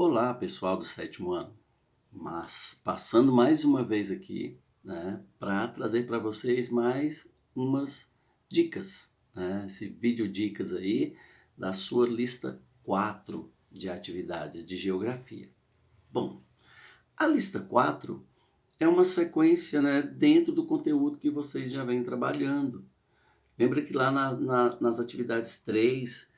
Olá, pessoal do sétimo ano. Mas passando mais uma vez aqui, né, para trazer para vocês mais umas dicas, né, esse vídeo dicas aí da sua lista 4 de atividades de geografia. Bom, a lista 4 é uma sequência, né, dentro do conteúdo que vocês já vêm trabalhando. Lembra que lá nas atividades 3,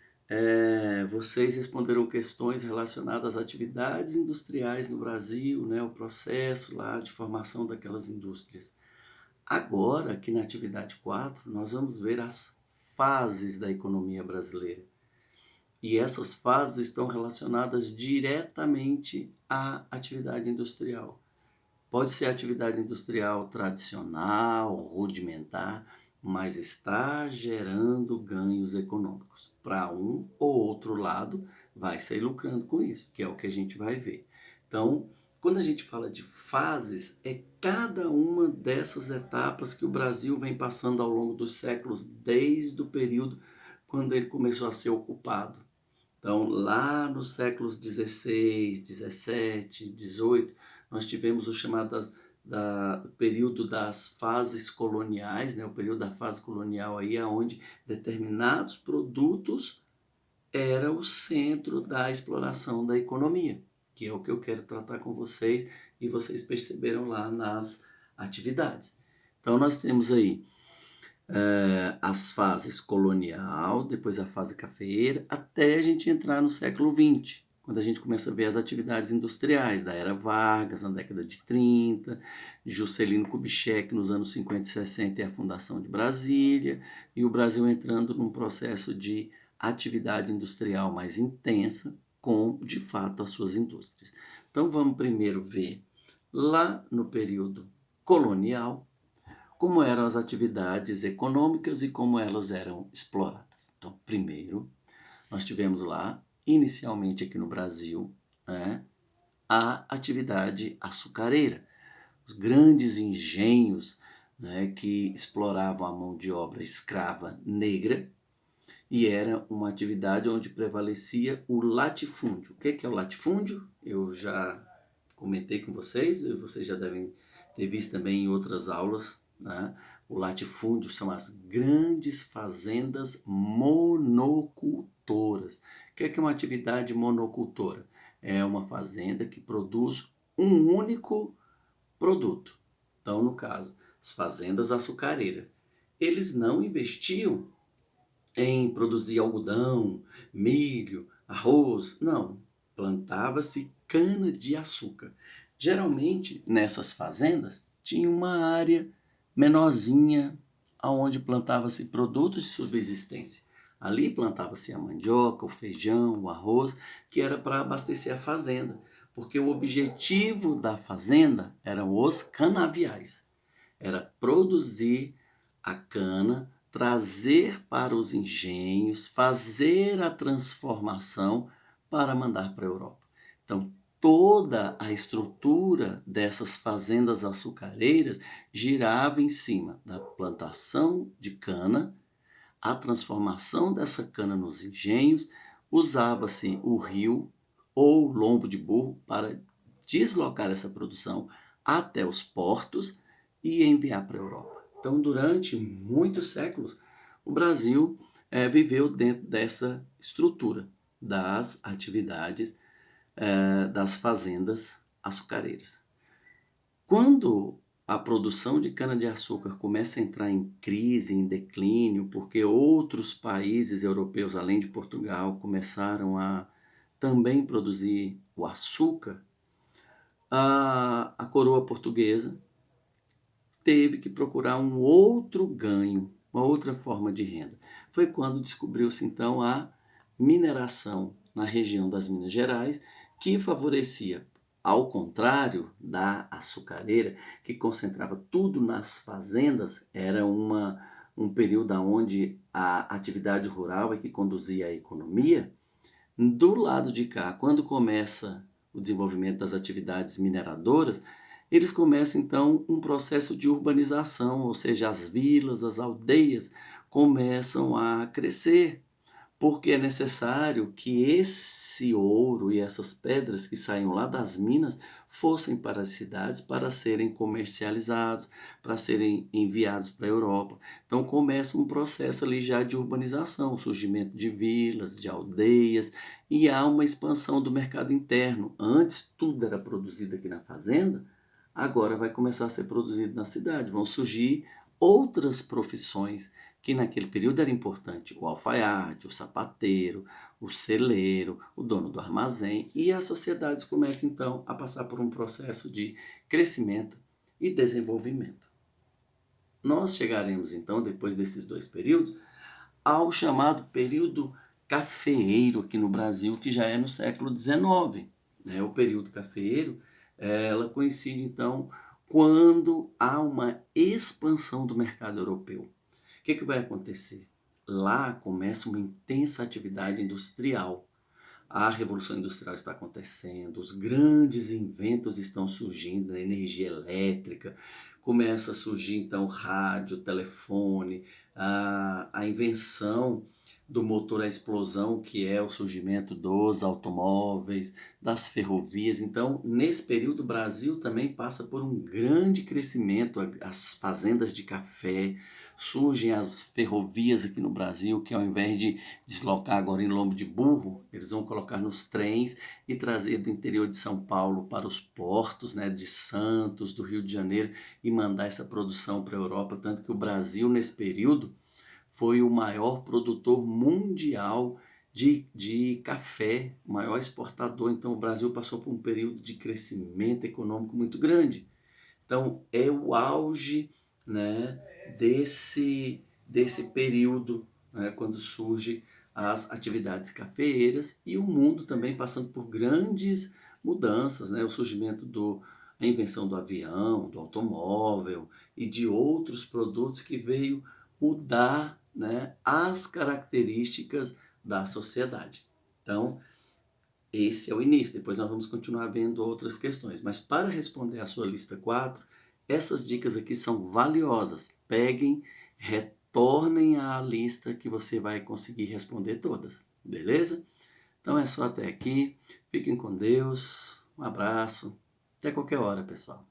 vocês responderam questões relacionadas às atividades industriais no Brasil, né, o processo lá de formação daquelas indústrias. Agora, aqui na atividade 4, nós vamos ver as fases da economia brasileira. E essas fases estão relacionadas diretamente à atividade industrial. Pode ser atividade industrial tradicional, rudimentar, mas está gerando ganhos econômicos. Para um ou outro lado, vai sair lucrando com isso, que é o que a gente vai ver. Então, quando a gente fala de fases, é cada uma dessas etapas que o Brasil vem passando ao longo dos séculos, desde o período quando ele começou a ser ocupado. Então, lá nos séculos 16, 17, 18, nós tivemos o chamado período das fases coloniais, né? O período da fase colonial aí, onde determinados produtos era o centro da exploração da economia, que é o que eu quero tratar com vocês e vocês perceberam lá nas atividades. Então, nós temos aí as fases colonial, depois a fase cafeeira, até a gente entrar no século XX, quando a gente começa a ver as atividades industriais da Era Vargas, na década de 30, Juscelino Kubitschek nos anos 50 e 60 e a fundação de Brasília, e o Brasil entrando num processo de atividade industrial mais intensa, com, de fato, as suas indústrias. Então vamos primeiro ver lá no período colonial, como eram as atividades econômicas e como elas eram exploradas. Então, primeiro, nós tivemos lá, inicialmente aqui no Brasil, né, a atividade açucareira. Os grandes engenhos, né, que exploravam a mão de obra escrava negra, e era uma atividade onde prevalecia o latifúndio. O que é o latifúndio? Eu já comentei com vocês, e vocês já devem ter visto também em outras aulas, né? O latifúndio são as grandes fazendas monocultoras. O que é uma atividade monocultora? É uma fazenda que produz um único produto. Então, no caso, as fazendas açucareiras. Eles não investiam em produzir algodão, milho, arroz. Não, plantava-se cana-de-açúcar. Geralmente, nessas fazendas, tinha uma área menorzinha onde plantava-se produtos de subsistência. Ali plantava-se a mandioca, o feijão, o arroz, que era para abastecer a fazenda, porque o objetivo da fazenda eram os canaviais. Era produzir a cana, trazer para os engenhos, fazer a transformação para mandar para a Europa. Então, toda a estrutura dessas fazendas açucareiras girava em cima da plantação de cana, a transformação dessa cana nos engenhos, usava-se o rio ou lombo de burro para deslocar essa produção até os portos e enviar para a Europa. Então, durante muitos séculos, o Brasil viveu dentro dessa estrutura das atividades das fazendas açucareiras. Quando a produção de cana-de-açúcar começa a entrar em crise, em declínio, porque outros países europeus, além de Portugal, começaram a também produzir o açúcar, a coroa portuguesa teve que procurar um outro ganho, uma outra forma de renda. Foi quando descobriu-se então a mineração na região das Minas Gerais, que favorecia, ao contrário da açucareira, que concentrava tudo nas fazendas, era um período onde a atividade rural é que conduzia a economia. Do lado de cá, quando começa o desenvolvimento das atividades mineradoras, eles começam então um processo de urbanização, ou seja, as vilas, as aldeias começam a crescer, porque é necessário que esse ouro e essas pedras que saíam lá das minas fossem para as cidades para serem comercializados, para serem enviados para a Europa. Então começa um processo ali já de urbanização, o surgimento de vilas, de aldeias, e há uma expansão do mercado interno. Antes tudo era produzido aqui na fazenda, agora vai começar a ser produzido na cidade. Vão surgir outras profissões que naquele período era importante: o alfaiate, o sapateiro, o celeiro, o dono do armazém, e as sociedades começam então a passar por um processo de crescimento e desenvolvimento. Nós chegaremos então, depois desses dois períodos, ao chamado período cafeeiro aqui no Brasil, que já é no século XIX. O período cafeeiro, ela coincide então quando há uma expansão do mercado europeu. O que vai acontecer? Lá começa uma intensa atividade industrial. A Revolução Industrial está acontecendo, os grandes inventos estão surgindo, a energia elétrica, começa a surgir então rádio, telefone, a invenção do motor à explosão, que é o surgimento dos automóveis, das ferrovias. Então, nesse período, o Brasil também passa por um grande crescimento, as fazendas de café, surgem as ferrovias aqui no Brasil, que ao invés de deslocar agora em lombo de burro, eles vão colocar nos trens e trazer do interior de São Paulo para os portos, de Santos, do Rio de Janeiro, e mandar essa produção para a Europa. Tanto que o Brasil, nesse período, foi o maior produtor mundial de café, o maior exportador. Então o Brasil passou por um período de crescimento econômico muito grande. Então é o auge, desse período, quando surge as atividades cafeeiras, e o mundo também passando por grandes mudanças, o surgimento a invenção do avião, do automóvel e de outros produtos que veio mudar, as características da sociedade. Então, esse é o início. Depois nós vamos continuar vendo outras questões. Mas para responder a sua lista 4, essas dicas aqui são valiosas. Peguem, retornem à lista que você vai conseguir responder todas. Beleza? Então é só até aqui. Fiquem com Deus. Um abraço. Até qualquer hora, pessoal.